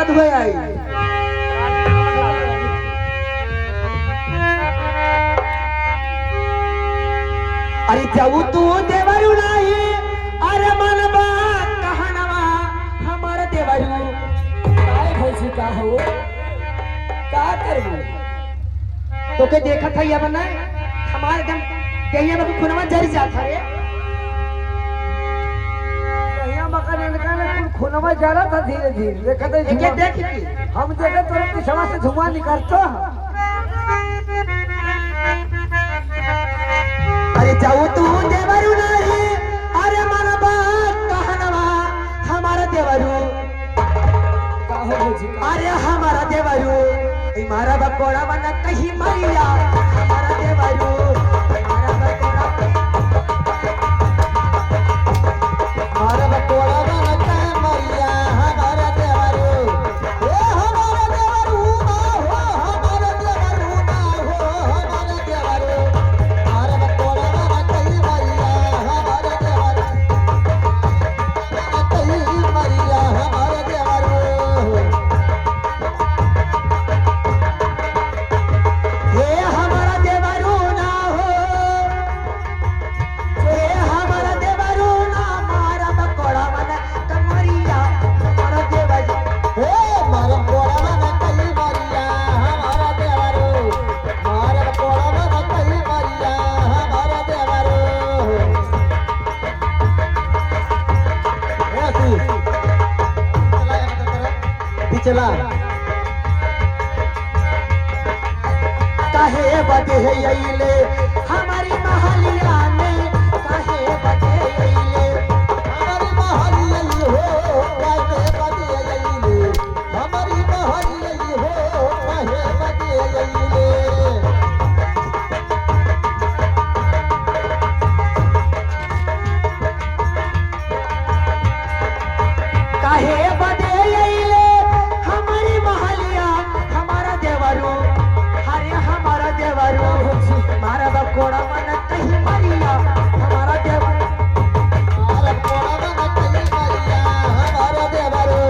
धोए आई। अरे जाऊ तू देवरू नाही, अरे मन बात कहनवा हमारा देवरू काय भौजी का हो का करबू तो के देखा था ये बना हमारे दम कहिया में खुनवा जर जाता रे कहिया मकान इनका ने खुनवा जाला था धीरे धीरे देखा था ये देख की हम देखे तो पिछवा से धुआं निकलता। अरे जाऊ तू देवरू नाही, अरे मन बात कहनवा हमारा देवरू का हो भौजी अरे हमारा देवरू हमारा बकोड़ा बना कहीं मरिया हमारा देवरू हमारा बकोड़ा बना कहीं मरिया हमारा देवरू ए हमारा देवरू ना हो हमारा देवरू ना हो हमारा देवरू हमारा बकोड़ा बना कहीं मरिया हमारा देवरू कहीं मरिया हमारा देवरू हे हमारा देवरू ना हो, हे हमारा देवरू ना मारा बकोड़ा मन कमरिया हमारा देवरू हे मारा बकोड़ा मन कई मरिया हमारा देवरू मारा बकोड़ा मन कई मरिया हमारा देवरू ऐसी चला काहे बदे अइले हमारी महलिया में काहे बदे अइले हमारी महलिया हो काहे बदे अइले हमारी महलिया हो काहे बदे अइले काहे बदे अइले हमारी महलिया हमारा देवरू हरे हमारा देवरू हमारा बकोड़ा मन कहीं मरिया हमारा देवरू हमारा बकोड़ा मन कहीं मरिया हमारा देवरू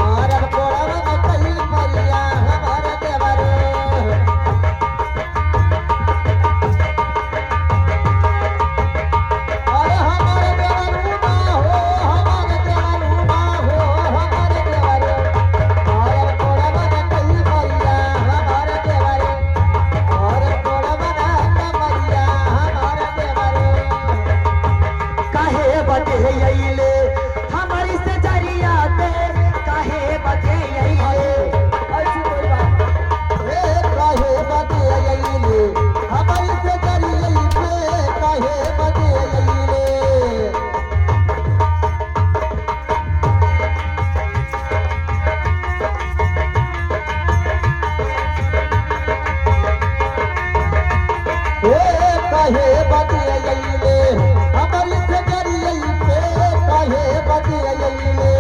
हमारा बकोड़ा मन कहीं मरिया हमारा देवरू अरे हमारे देवरू ना हो हमारे देवरू ना हो हमारे देवरू हमारा बकोड़ा मन कहीं मरिया हमारा देवरू हमारा बकोड़ा मन कमरिया हमारा देवरू काहे बदे अइले हमारी से जरिया पे काहे बदे अइले ऐसी कोई बात ए काहे बदे अइले हमारी से जरिया पे काहे बदे अइले काहे बदे अइले हमारी से जरिया पे काहे बदे अइले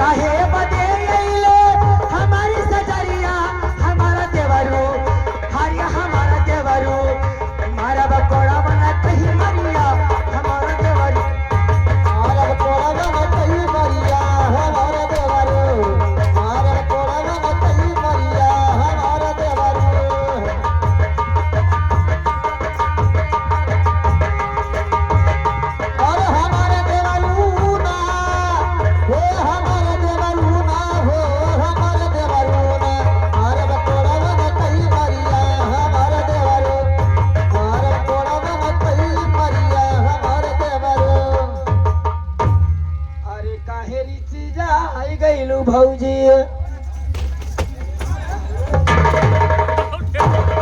काहे बदे अइले हमारी से जरिया हमारा देवरू हरिया हमारा देवरू हमारा बकोड़ा बना कहीं मरिया हमारा देवरू हमारा बकोड़ा बना कहीं मरिया हमारा देवरू हमारा बकोड़ा बना कहीं मरिया हमारा देवरू और हमारा देवरू ना हो हमारा देवरू ना हो हमारा देवरू ना हमारा बकोड़ा बना कहीं मरिया हमारा देवरू हमारा बकोड़ा बना कहीं मरिया हमारा देवरू अरे काहे रीची जाई गइलू भौजी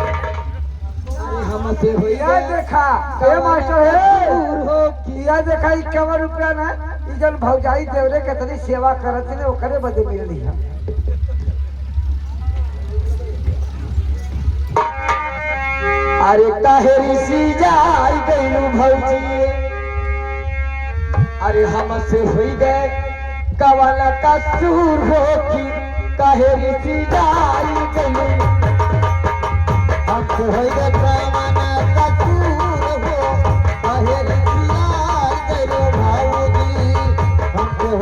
अरे हमसे किया देखा ए मास्टर है किया देखा 51 रुपया ना ई जन भौजाई देवरे के तनी सेवा करत ने ओकरे बदे मिलली है। अरे काहे ऋषि जाई गइलू भौजी अरे हमसे हुई गए कवाला कसूर हो की काहे ऋषि जाई गइलू हमसे हुई गए कवाला कसूर हो काहे ऋषि जाई गइलू भौजी हमसे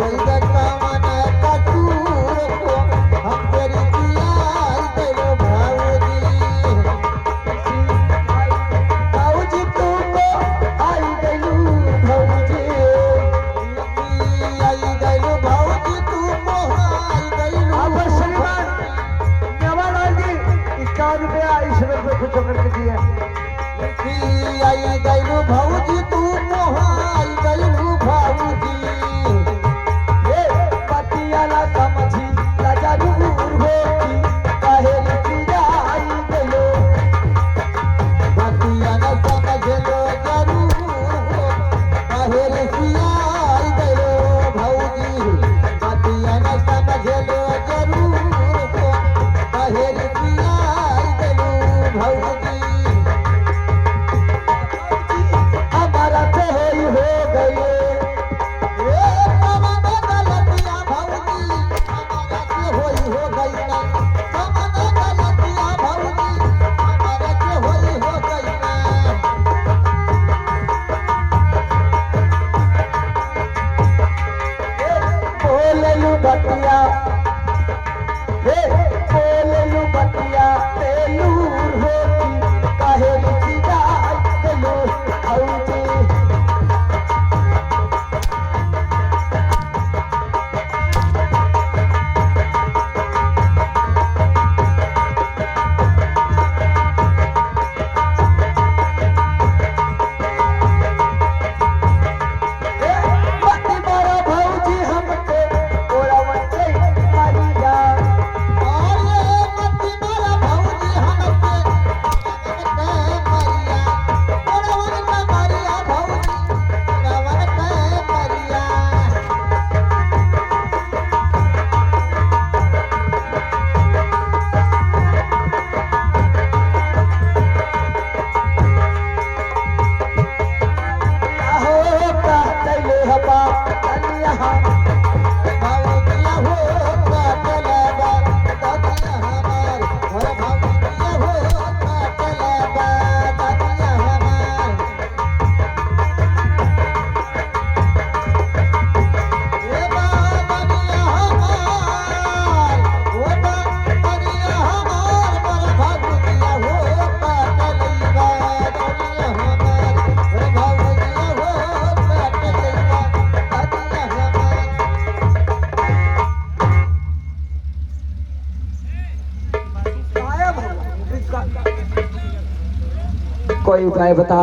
कोई उपाय बता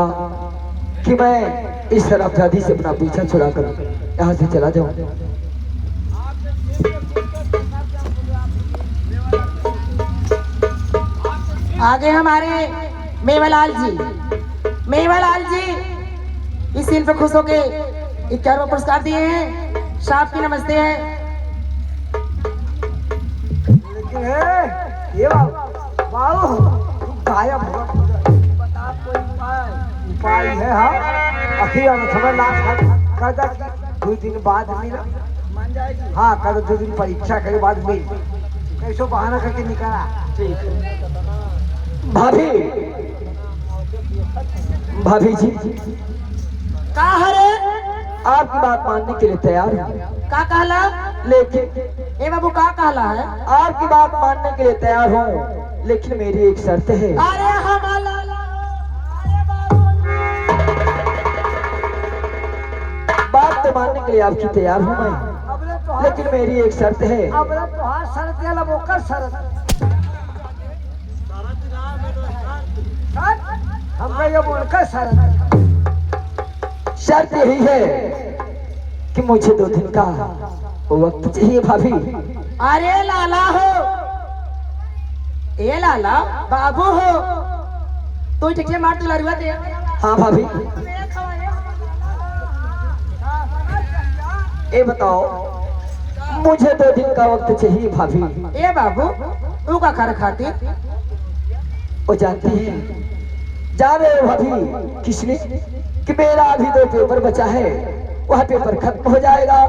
कि मैं इस शराबजादी से अपना पीछा छुड़ा कर यहाँ से चला जाऊं। आगे हमारे मेवालाल जी, मेवालाल जी इस सीन पे खुश होके 51वां पुरस्कार दिए हैं। साहब की नमस्ते है। लेकिन है ये बाबू गायब हो बता कोई उपाय है। हाँ अखिर समय लास्ट कहता कि 2 दिन बाद मिला मान जाएगी। हाँ कहता 2 दिन परीक्षा के बाद मिल कैसो बहाना करके निकला। ठीक भाभी, भाभी जी का हरे आपकी बात मानने के लिए तैयार हूँ, का कहला? लेकिन ए बाबू का कहला है? आपकी बात मानने के लिए तैयार हूँ, लेकिन मेरी एक शर्त है। अरे हमारा बात तो मानने के लिए आपकी तैयार हूँ मैं, लेकिन मेरी एक शर्त है। अब तो हाँ शरत या लबोकर शरत हमका ये बोलकर शरत शर्त यही है कि मुझे 2 दिन का वक्त चाहिए भाभी। अरे लाला हो, ए लाला बाबू हो, तू ठीक से मार तुला रुआ दे। हाँ भाभी, ये बताओ मुझे 2 दिन का वक्त चाहिए भाभी। ए बाबू तू का खर खाती? वो जानती है, जा रहे हो भाभी किसने कि मेरा अभी 2 पेपर बचा है, वह पेपर खत्म हो जाएगा,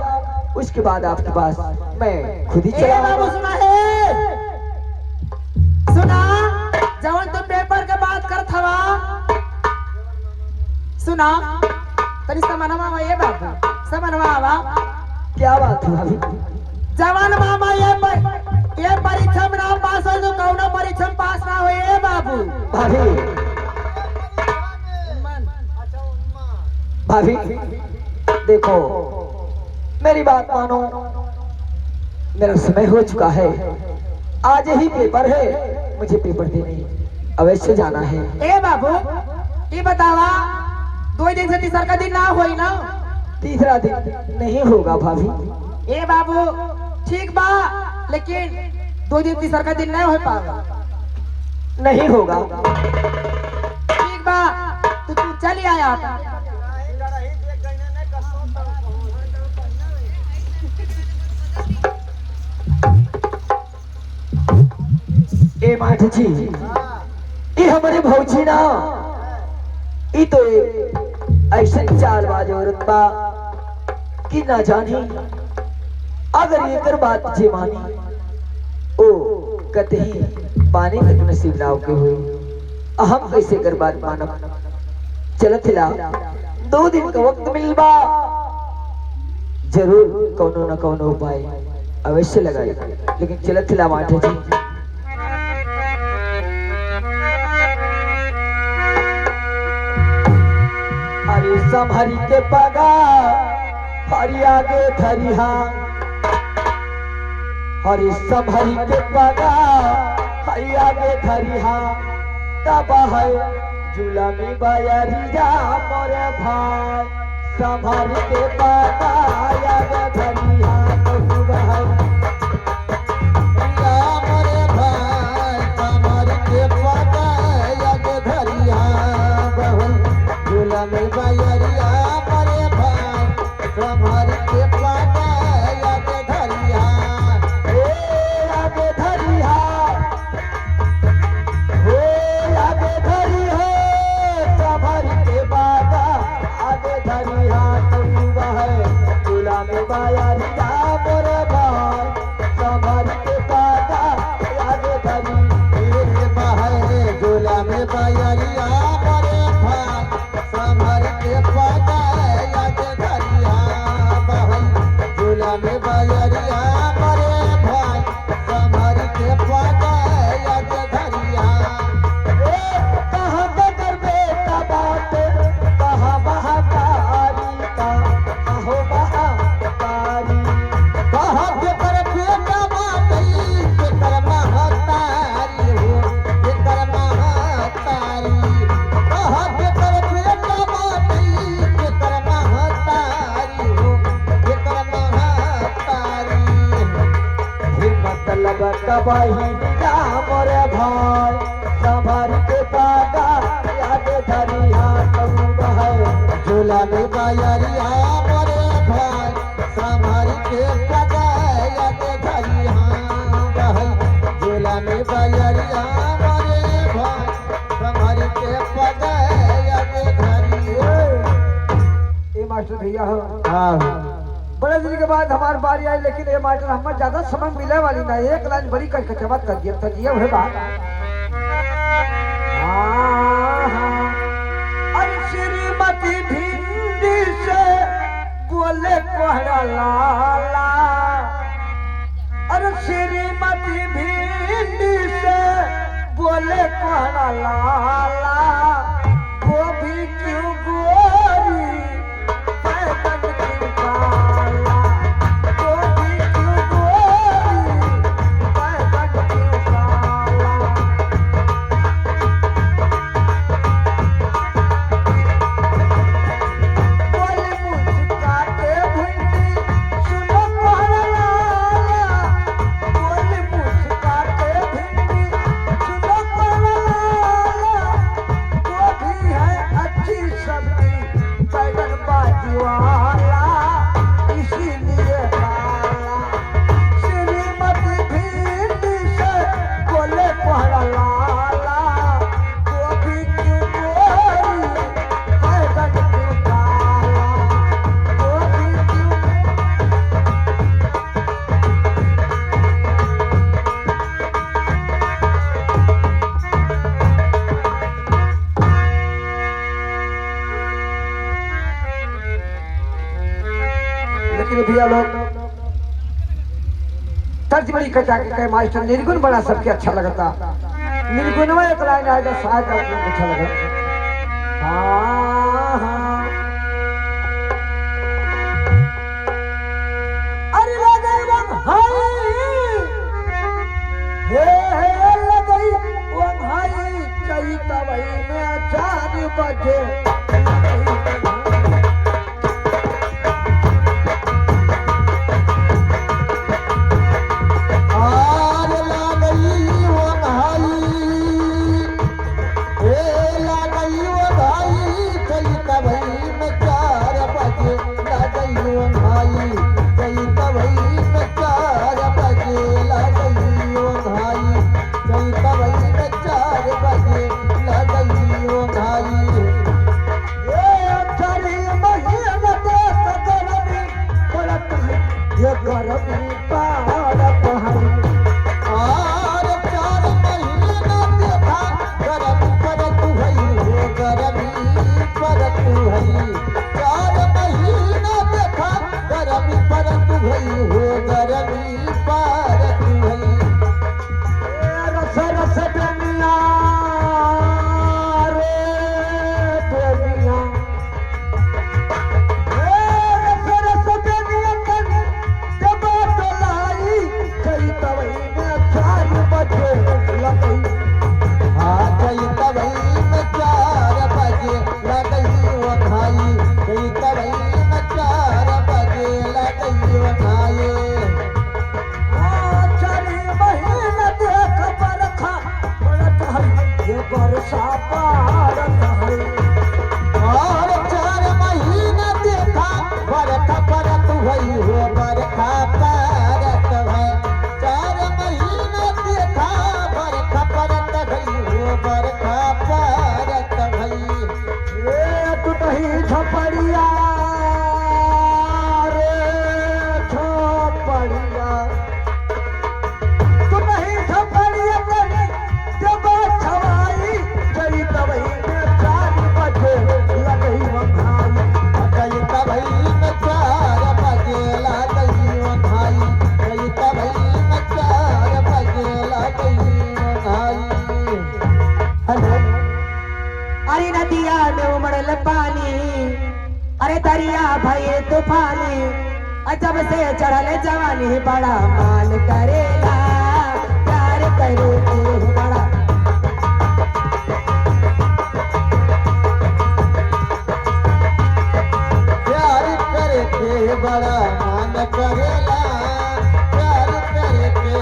उसके बाद आपके पास मैं खुद ही ए चला बाबू सुना है, सुना जवन तू पेपर के बात कर थवा सुना तनी समनवा में। ए बाबू समनवा आवा। क्या बात है भाभी? जवान मामा ये परीक्षा में ना पास हो तो कौनो परीक्षा में पास ना हो। ए बाबू भाभी, भाभी देखो मेरी बात मानो, मेरा समय हो चुका है, आज ही पेपर है, मुझे पेपर देने अवश्य जाना है। ए बाबू ये बतावा 2 दिन से तीसरा का दिन ना होई ना? तीसरा दिन नहीं होगा भाभी। ए बाबू ठीक बा, लेकिन 2 दिन तीसरा का दिन नहीं हो पाएगा। नहीं होगा। ठीक बा तो तू चली आया। ए माठ जी, ये हमारे भौजी ना, ये तो ऐसे चालबाज औरत बा कि ना जानी अगर ये कर बात जे मानी ओ कतही पानी तक नसीब ना के हुए, हम कैसे कर बात मानब। चलत ला 2 दिन का वक्त मिलबा, जरूर कोनो न कोनो उपाय अवश्य लगाए, लेकिन चलत ला माठे जी। अरे संभरी के पगा हरी आगे धरिहा, हरी संभरी के पगा हरी आगे धरिहा, तब है जुलमी बयरिया मोरे भाई, संभरी के पगा आगे धरिहा, तब है मोरे भाई संभरी के पगा आगे धरिहा, जुलमी बयरिया मोरे भाई संभरी के पगा आगे धरिहा। आगे धरिहा, हो आगे धरिहा, संभरी के बागा आगे धरिहा, तब है जुलमी बयरिया मोरे भाई, संभरी के बागा आगे धरी। जुलमी बयरिया मोरे भाई संभरी के पगा आगे धरिहा, जुलमी बयरिया मोरे भाई संभरी के पगा आगे धरिहा। कहाँ बगर बेटा बात, कहाँ महाकारी का, कहो महाकारी। बहिनिया मोरे भाई संभर के पागा याद धरिया तुम है झूला में बायरिया मोरे भाई संभर के पगाया के धरिया भाई झूला में बायरिया मोरे भाई संभर के पगाया के धरिया। ये मास्टर भैया हो हाँ बड़े दिन के बाद हमारी बारी आई, लेकिन ये मास्टर हमें ज्यादा समय मिले वाली ना, एक लाइन बड़ी कर कचवत कर दिया तो ये होगा। अरे श्रीमती भिंडी से बोले कोहरा लाला, अरे श्रीमती भिंडी से बोले कोहरा लाला, वो भी क्यों गोरी बैगन क्यों काला, वो भी क्यों गोरी बैगन क्यों काला। बोले मुस्काते भिंडी सुनो कोहरा लाला, बोले मुस्काते भिंडी सुनो कोहरा लाला, वो भी है अच्छी सब्जी बैगन बाजी वाला इसीलिए काला। श्रीमती भिंडी से बोले कोहरा लाला, वो भी क्यों गोरी बैगन क्यों काला, वो भी क्यों। लेकिन भैया लोग तर्ज बड़ी कचा के कहे मास्टर निर्गुण बड़ा सबके अच्छा लगता, निर्गुण में एक लाइन आएगा शायद आपको अच्छा लगे। हाँ, हाँ। अरे लगे वंघाई, हे लगई वंघाई, चई तवई में 4 बजे आर लागई वो भाई लागई वो भाई चली तवई में 4 बजे लागई वो भाई चली तवई में 4 बजे लागई वो भाई चली तवई में 4 बजे लागई वो भाई। अठारी महीने देख गरमी पड़त है, ये गरमी पड़त है। और 4 महीना देखा गरम परत भई हो गरमी परत भई 4 महीना देखा गरम परत भई हो गरमी परत भई। रस रस दुनिया रे दुनिया, रस रस दुनिया कनी जब तलाई चई तवई में 4 बजे लगई। हाँ चई तवई में 4 बजे लगई वो भाई चई तवई में 4 बजे लगई वो भाई। चली महीने देख बरखा पड़त है, ये बरसा पड़त है। और 4 महीना देखा बरखा परत भई हो बरखा परत है 4 महीना देखा बरखा परत भई हो बरखा परत भई। तू नहीं झपड़िया रे झपड़िया, तू नहीं झपड़िया कहीं जब छवाई चली तवई में 4 बजे लगई वंघाई। चई तवई में 4 बजे लगई वो भाई चई तवई में 4 बजे लगई वो भाई। हेलो। अरे नदिया में उमड़ल पानी, अरे दरिया भये तूफानी, जब से चढ़ल जवानी बड़ा मान करेला, प्यार करे के बड़ा। प्यार करके बड़ा मन करेला प्यार करके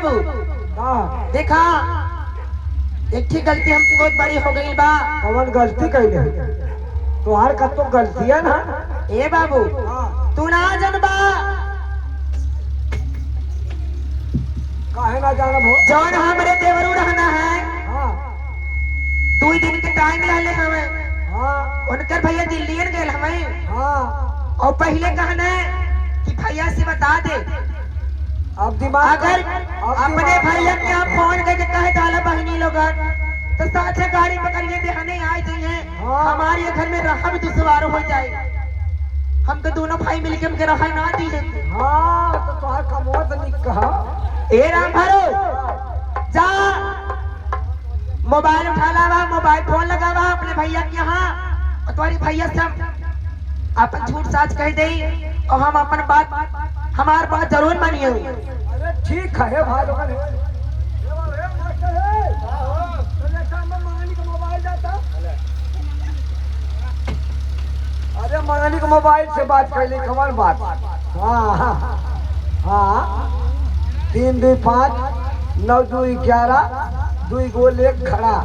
बाबू हाँ देखा एक ठीक गलती हमसे बहुत बड़ी हो गई बा। कवन गलती कैले तोहार का तो गलती है ना। ए बाबू हाँ तू ना जनबा काहे ना जाना भो। जौन हमरे देवरू रहना है हाँ 2 दिन के टाइम रहले हमें हाँ उनकर भैया दिल्ली गए हमें हाँ और पहले कहने कि भैया से बता दे अब दिमाग अगर अब अपने दिमाग- भैया के आप फोन करके कहे डाला बहनी लोगन तो साथे गाड़ी पकड़िए देहने आ जाइए हाँ। हमारे ये घर में रहा भी दुश्वार हो जाए। हम तो दोनों भाई मिलके हमके रहा ना दी है। हाँ तो तोहार कमवा तो निक कहा। ए राम भरो जा मोबाइल उठा लावा मोबाइल फोन लगावा अपने भैया के यहाँ और तुम्हारी भैया से अपन झूठ साच कह दे और हम अपन बात हमार बात जरूर मानिए। अरे ठीक है भाई लोगन अरे मंगनी के मोबाइल से बात कर ली कमल बात। हाँ हाँ हाँ 3 2 5 9 2 11 2 गोल 1 खड़ा।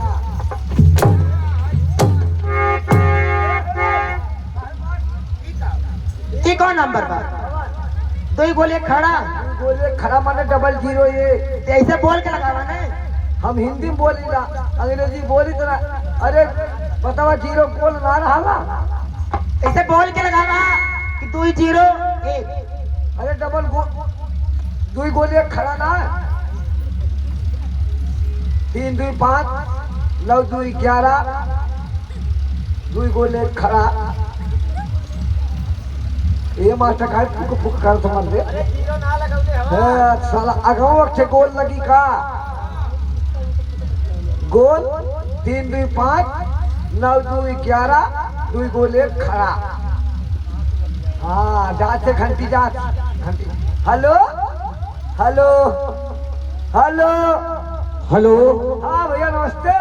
ये कौन नंबर बा 2 गोले खड़ा 2 गोल 1 खड़ा माने 001। तो ऐसे बोल के लगावा ना। हम हिंदी में बोली ना अंग्रेजी बोली तो ना। अरे बतावा 0 गोल ना रहा। ऐसे बोल के लगावा कि 2 0 1। अरे 2 गोल 1 खड़ा ना। 3 2 5 9 2 11 2 गोल 1 खड़ा। ये मास्टर का फुक फुक कर समझ ले। साला अगवा के गोल लगी का गोल 3 2 5 9 2 11 2 गोल 1 खड़ा। हाँ जाते घंटी जात घंटी। हेलो हेलो हेलो हेलो हाँ भैया नमस्ते।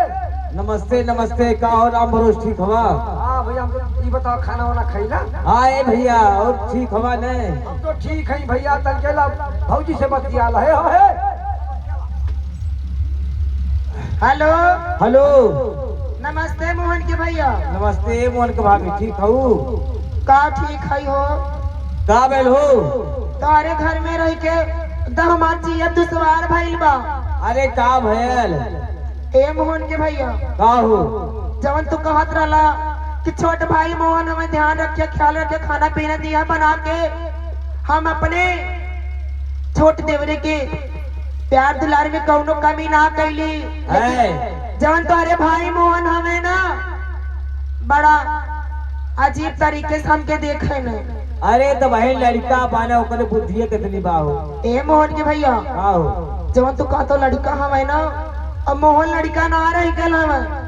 नमस्ते नमस्ते का और राम भरोस ठीक हवा। हाँ भैया हमको ये बताओ खाना वाना खैला। आए भैया और ठीक हवा ने। हम तो ठीक है भैया तनकेला भौजी से बतियाल है। हेलो हेलो नमस्ते मोहन के भैया। नमस्ते मोहन के भाभी ठीक हूँ। का ठीक है हो का बेल हो। तारे घर में रह के दहमा जिया दुश्वार भइल बा। अरे का भैल ए मोहन के भैया का हो। जवन तू कहत रहला कि छोट भाई मोहन हमें ध्यान रखे ख्याल रखे खाना पीना दिया बना के हम अपने छोट देवरे के प्यार दुलार में कौनो कमी ना कैली। जवन तुम्हारे भाई मोहन हमें ना बड़ा अजीब तरीके से हमके देखे न। अरे तो बहन लड़का पाना ओकरे बुद्धिए कितनी बा हो। ए मोहन के भैया का हो जवन तू कहतो लड़का हमें ना और मोहन लड़का ना रह गल हमें